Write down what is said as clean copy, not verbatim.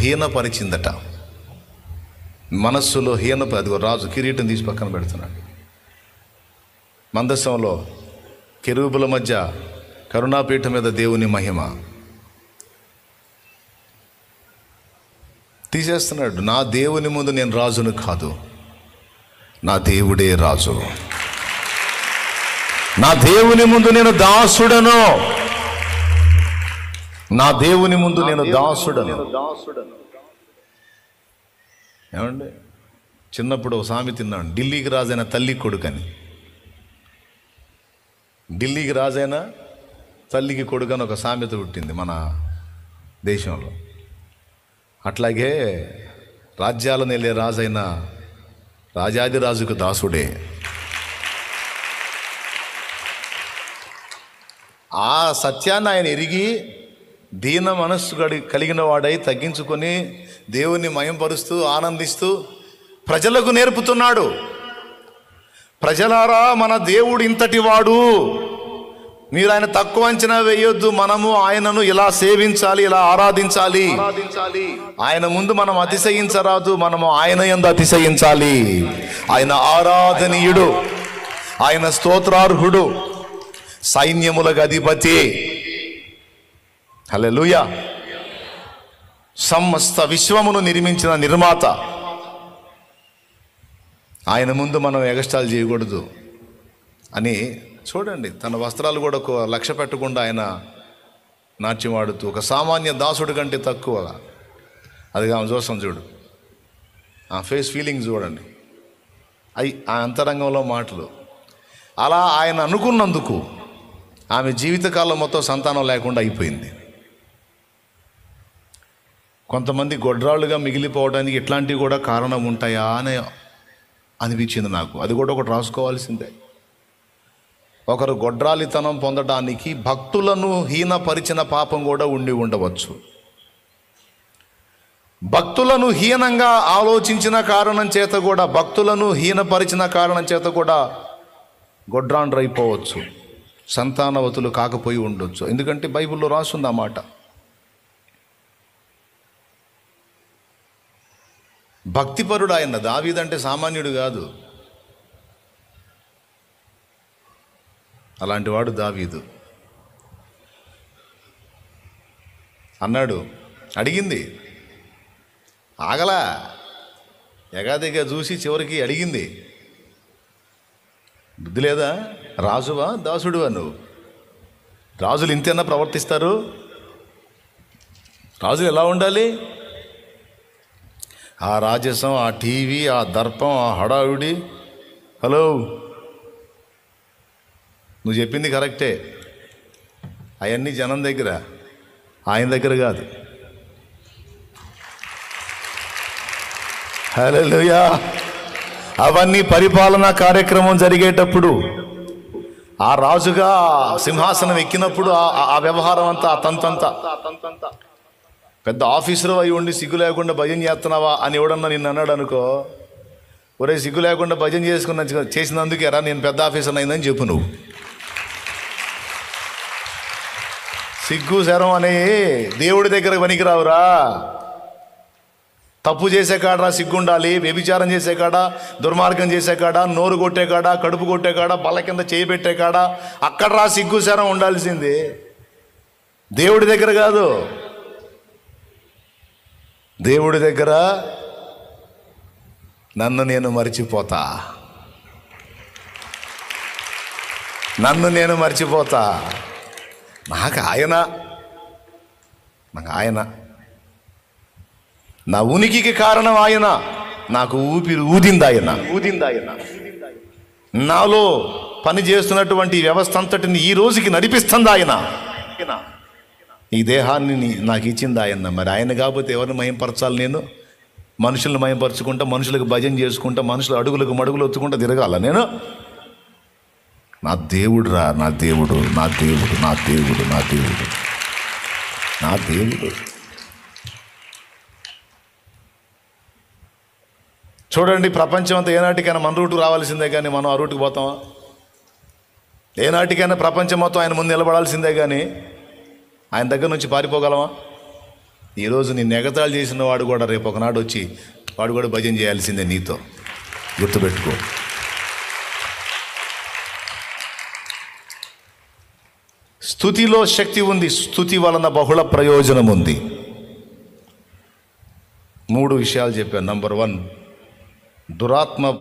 హీనపరిచిందట. మనస్సులో అదిగో రాజు కిరీటం తీసి పక్కన పెడుతున్నాడు. మందసంలో కెరూబుల మధ్య కరుణాపీఠం మీద దేవుని మహిమ తీసేస్తున్నాడు. నా దేవుని ముందు నేను రాజును కాదు, నా దేవుడే రాజు. నా దేవుని ముందు నేను దాసుడను, నా దేవుని ముందు నేను దాసుడను. ఏమండి, చిన్నప్పుడు ఒక సామెత తిన్నాను, ఢిల్లీకి రాజైన తల్లి కొడుకని. ఢిల్లీకి రాజైన తల్లికి కొడుకని ఒక సామెత పుట్టింది మన దేశంలో. అట్లాగే రాజ్యాలను వెళ్ళే రాజైన రాజాదిరాజుకు దాసుడే. ఆ సత్యాన్ని ఆయన ఎరిగి దీన మనస్సు కలిగిన వాడై తగ్గించుకొని దేవుణ్ణి మయంపరుస్తూ ఆనందిస్తూ ప్రజలకు నేర్పుతున్నాడు. ప్రజలారా, మన దేవుడు ఇంతటి వాడు, మీరు ఆయన తక్కువ అంచనా వేయొద్దు. మనము ఆయనను ఇలా సేవించాలి, ఇలా ఆరాధించాలి. ఆయన ముందు మనం అతిశయించరాదు, మనము ఆయన యందు అతిశయించాలి. ఆయన ఆరాధనీయుడు, ఆయన స్తోత్రార్హుడు, సైన్యములకు అధిపతి. హల్లెలూయా. సమస్త విశ్వమును నిర్మించిన నిర్మాత. ఆయన ముందు మనం ఎగస్టాల్ చేయకూడదు అని చూడండి. తన వస్త్రాలు కూడా లక్ష్య పెట్టకుండా ఆయన నాట్యం ఆడుతూ ఒక సామాన్య దాసుడి కంటే తక్కువ. అది ఆమె చూస్తాం చూడు, ఆ ఫేస్ ఫీలింగ్ చూడండి, ఆ అంతరంగంలో మాటలు. అలా ఆయన అనుకున్నందుకు ఆమె జీవితకాలం మొత్తం సంతానం లేకుండా అయిపోయింది. కొంతమంది గొడ్రాళ్ళుగా మిగిలిపోవడానికి ఇట్లాంటివి కూడా కారణం ఉంటాయా అని అనిపించింది నాకు. అది కూడా ఒకటి రాసుకోవాల్సిందే. ఒకరు గొడ్రాలితనం పొందడానికి భక్తులను హీనపరిచిన పాపం కూడా ఉండి ఉండవచ్చు. భక్తులను హీనంగా ఆలోచించిన కారణం చేత కూడా, భక్తులను హీనపరిచిన కారణం చేత కూడా గొడ్రాండ్రైపోవచ్చు, సంతానవతులు కాకపోయి ఉండొచ్చు. ఎందుకంటే బైబిల్లో రాస్తుంది ఆ మాట. భక్తిపరుడు ఆయన. దావీదంటే సామాన్యుడు కాదు, అలాంటి వాడు దావీదు. అన్నాడు, అడిగింది, ఆగలా, ఎగాదిగా చూసి చివరికి అడిగింది. బుద్ధి లేదా? రాజువా దాసుడువా నువ్వు? రాజులు ఇంతేనా ప్రవర్తిస్తారు? రాజులు ఎలా ఉండాలి? ఆ రాజసం, ఆ టీవీ, ఆ దర్పం, ఆ హడావిడి. హలో, నువ్వు చెప్పింది కరెక్టే. అవన్నీ జనం దగ్గర, ఆయన దగ్గర కాదు. హల్లెలూయా. అవన్నీ పరిపాలనా కార్యక్రమం జరిగేటప్పుడు, ఆ రాజుగా సింహాసనం ఎక్కినప్పుడు ఆ వ్యవహారం అంతా, ఆ తంతంతా. పెద్ద ఆఫీసరు అయి ఉండి సిగ్గు లేకుండా భజన చేస్తున్నావా అని ఎవడన్నా నిన్ను అన్నాడు అనుకో, ఒరే సిగ్గు లేకుండా భజన చేసినందుకు ఎరా నేను పెద్ద ఆఫీసర్ అయిందని చెప్పు. నువ్వు సిగ్గు శరం అనే దేవుడి దగ్గర పనికిరావురా. తప్పు చేసే కాడ సిగ్గు ఉండాలి, వ్యభిచారం చేసే కాడ, దుర్మార్గం చేసే కాడ, నోరు కొట్టే కాడ, కడుపు కొట్టే కాడ, బల్ల కింద చేయి పెట్టే కాడ, అక్కడ రా సిగ్గు శరం ఉండాల్సింది, దేవుడి దగ్గర కాదు. దేవుడి దగ్గర నన్ను నేను మర్చిపోతా, నన్ను నేను మర్చిపోతా. నాకు ఆయన, నా ఉనికికి కారణం ఆయన, నాకు ఊపిరి ఊదింది ఆయన, నాలో పని చేస్తున్నటువంటి వ్యవస్థ అంతటిని ఈ రోజుకి నడిపిస్తుంది ఆయన. ఈ దేహాన్ని నాకు ఇచ్చింది ఆయన. మరి ఆయన కాకపోతే ఎవరిని మయంపరచాలి? నేను మనుషులను మయంపరచుకుంటా, మనుషులకు భజన చేసుకుంటా, మనుషులు అడుగులకు మడుగులు వచ్చుకుంటా తిరగాల నేను? నా దేవుడు రా, నా దేవుడు, నా దేవుడు, నా దేవుడు, నా దేవుడు, నా దేవుడు. చూడండి, ప్రపంచం అంతా ఏనాటికైనా మన రూటుకు రావాల్సిందే కానీ మనం ఆ రూటుకు పోతామా? ఏనాటికైనా ప్రపంచం మొత్తం ఆయన ముందు నిలబడాల్సిందే కానీ ఆయన దగ్గర నుంచి పారిపోగలమా? ఈరోజు నిన్ను ఎగతాళి చేసిన వాడు కూడా రేపు ఒకనాడు వచ్చి వాడు కూడా భజన చేయాల్సిందే నీతో. గుర్తుపెట్టుకో. స్తుతిలో శక్తి ఉంది, స్తుతి వలన బహుళ ప్రయోజనం ఉంది. 3 విషయాలు చెప్పాను. నంబర్ 1, దురాత్మ